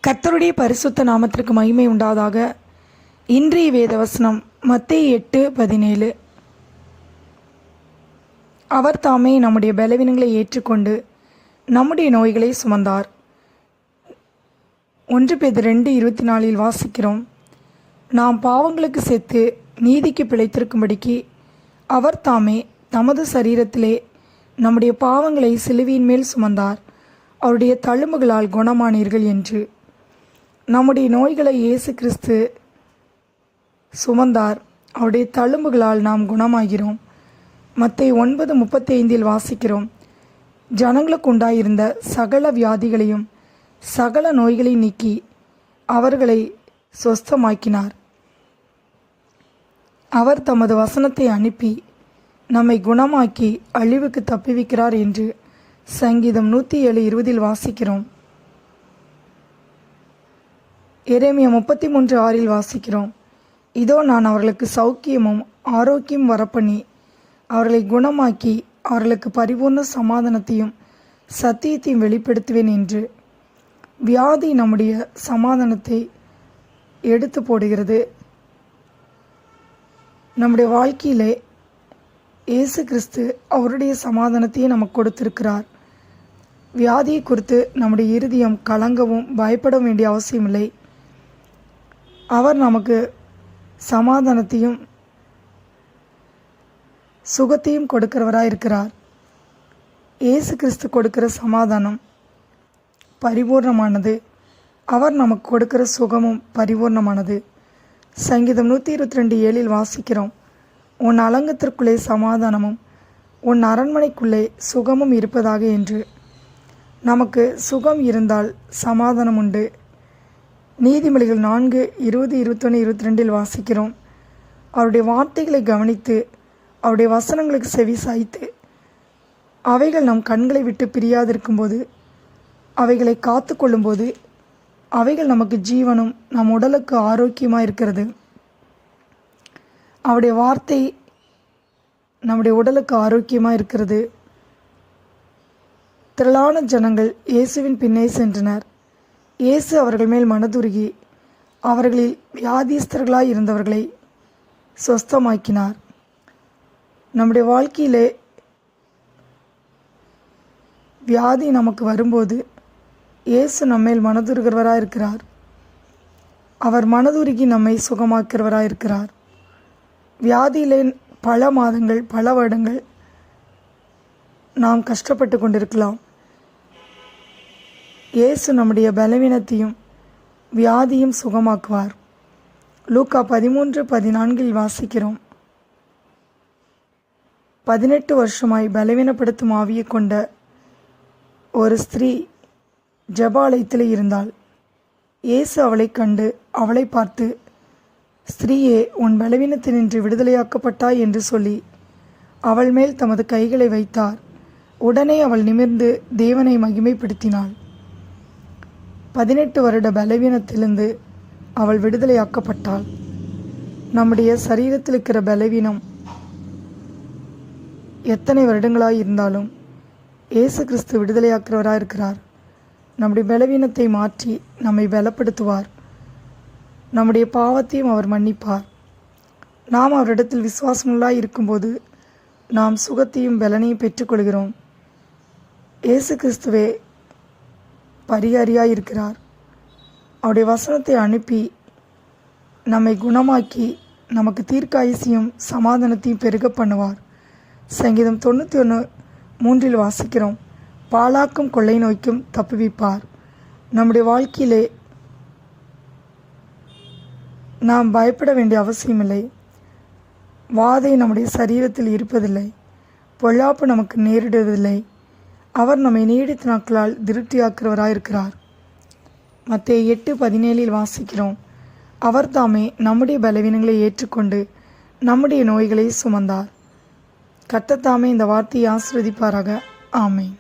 கர்த்தருடைய பரிசுத்த நாமத்திற்கு மகிமை உண்டாதாக. இன்றைய வேதவசனம் மத்தேயு 8:17. அவர் தாமே நம்முடைய பலவீனங்களை ஏற்றுக்கொண்டு நம்முடைய நோய்களை சுமந்தார். 1 பேதுரு 2:24 வாசிக்கிறோம். நாம் பாவங்களுக்கு செத்து நீதிக்கு பிழைத்திருக்கும்படிக்கு அவர் தாமே தமது சரீரத்திலே நம்முடைய பாவங்களை சிலுவையின் மேல் சுமந்தார், அவருடைய தழும்புகளால் குணமானீர்கள் என்று. நம்முடைய நோய்களை இயேசு கிறிஸ்து சுமந்தார், அவருடைய தழும்புகளால் நாம் குணமாகிறோம். மத்தேயு 9:35 வாசிக்கிறோம். ஜனங்களுக்கு உண்டாயிருந்த சகல வியாதிகளையும் சகல நோய்களையும் நீக்கி அவர்களை சொஸ்தமாக்கினார். அவர் தமது வசனத்தை அனுப்பி நம்மை குணமாக்கி அழிவுக்கு தப்புவிக்கிறார் என்று சங்கீதம் 107:20 வாசிக்கிறோம். எரேமியா 33:6 வாசிக்கிறோம். இதோ நான் அவர்களுக்கு சௌக்கியமும் ஆரோக்கியம் வரப்பண்ணி அவர்களை குணமாக்கி அவர்களுக்கு பரிபூர்ண சமாதானத்தையும் சத்தியத்தையும் வெளிப்படுத்துவேன் என்று. வியாதி நம்முடைய சமாதானத்தை எடுத்து போடுகிறது. நம்முடைய வாழ்க்கையிலே இயேசு கிறிஸ்து அவருடைய சமாதானத்தையே நமக்கு கொடுத்திருக்கிறார். வியாதியை குறித்து நம்முடைய இருதயம் கலங்கவும் பயப்பட வேண்டிய அவசியமில்லை. அவர் நமக்கு சமாதானத்தையும் சுகத்தையும் கொடுக்கிறவராக இருக்கிறார். இயேசு கிறிஸ்து கொடுக்கிற சமாதானம் பரிபூர்ணமானது. அவர் நமக்கு கொடுக்கிற சுகமும் பரிபூர்ணமானது. சங்கீதம் 122:7 வாசிக்கிறோம். உன் அலங்கத்திற்குள்ளே சமாதானமும் உன் அரண்மனைக்குள்ளே சுகமும் இருப்பதாக என்று. நமக்கு சுகம் இருந்தால் சமாதானம் உண்டு. நீதிமொழிகள் 4:20, 21, 22 வாசிக்கிறோம். அவருடைய வார்த்தைகளை கவனித்து அவருடைய வசனங்களுக்கு செவி சாய்த்து அவைகள் நம் கண்களை விட்டு பிரியாதிருக்கும்போது, அவைகளை காத்து கொள்ளும்போது அவைகள் நமக்கு ஜீவனும் நம் உடலுக்கு ஆரோக்கியமாக இருக்கிறது. அவருடைய வார்த்தை நம்முடைய உடலுக்கு ஆரோக்கியமாக இருக்கிறது. திரளான ஜனங்கள் இயேசுவின் பின்னே சென்றனர். இயேசு அவர்கள் மேல் மனதுருகி அவர்களில் வியாதிஸ்தர்களாய் இருந்தவர்களை சொஸ்தமாக்கினார். நம்முடைய வாழ்க்கையிலே வியாதி நமக்கு வரும்போது இயேசு நம்மேல் மனதுருகிறவராக இருக்கிறார். அவர் மனதுருகி நம்மை சுகமாக்கிறவராக இருக்கிறார். வியாதியிலே பல மாதங்கள் பல வருடங்கள் நாம் கஷ்டப்பட்டு கொண்டிருக்கலாம். இயேசு நம்முடைய பலவீனத்தையும் வியாதியும் சுகமாக்குவார். லூக்கா 13:14 வாசிக்கிறோம். 18 வருஷமாய் பலவீனப்படுத்தும் ஆவியை கொண்ட ஒரு ஸ்திரீ ஜெபாலயத்தில் இருந்தாள். இயேசு அவளை கண்டு அவளை பார்த்து, ஸ்திரீயே, உன் பலவீனத்தினின்று விடுதலையாக்கப்பட்டாய் என்று சொல்லி அவள் மேல் தமது கைகளை வைத்தார். உடனே அவள் நிமிர்ந்து தேவனை மகிமைப்படுத்தினாள். 18 வருட பலவீனத்திலிருந்து அவள் விடுதலையாக்கப்பட்டாள். நம்முடைய சரீரத்தில் இருக்கிற பலவீனம் எத்தனை வருடங்களாக இருந்தாலும் இயேசு கிறிஸ்து விடுதலையாக்கிறவராக இருக்கிறார். நம்முடைய பலவீனத்தை மாற்றி நம்மை பலப்படுத்துவார். நம்முடைய பாவத்தையும் அவர் மன்னிப்பார். நாம் அவரிடத்தில் விசுவாசமுள்ளாய் இருக்கும்போது நாம் சுகத்தையும் பலனையும் பெற்றுக்கொள்கிறோம். இயேசு கிறிஸ்துவே பரிகாரியாக இருக்கிறார். அவருடைய வசனத்தை அனுப்பி நம்மை குணமாக்கி நமக்கு தீர்க்காயுசையும் சமாதானத்தையும் பெருக பண்ணுவார். சங்கீதம் 91:3 வாசிக்கிறோம். பாழாக்கும் கொள்ளை நோய்க்கும் தப்புவிப்பார். நம்முடைய வாழ்க்கையிலே நாம் பயப்பட வேண்டிய அவசியமில்லை. வாதை நம்முடைய சரீரத்தில் இருப்பதில்லை. பொல்லாப்பு நமக்கு நேரிடுவதில்லை. அவர் நம்மை நீடித்த நாட்களால் திருப்தியாக்குறவராயிருக்கிறார். மத்தேயு 8:17 வாசிக்கிறோம். அவர் தாமே நம்முடைய பலவீனங்களை ஏற்றுக்கொண்டு நம்முடைய நோய்களை சுமந்தார். கர்த்தர் தாமே இந்த வார்த்தையை ஆசீர்வதிப்பாராக. ஆமென்.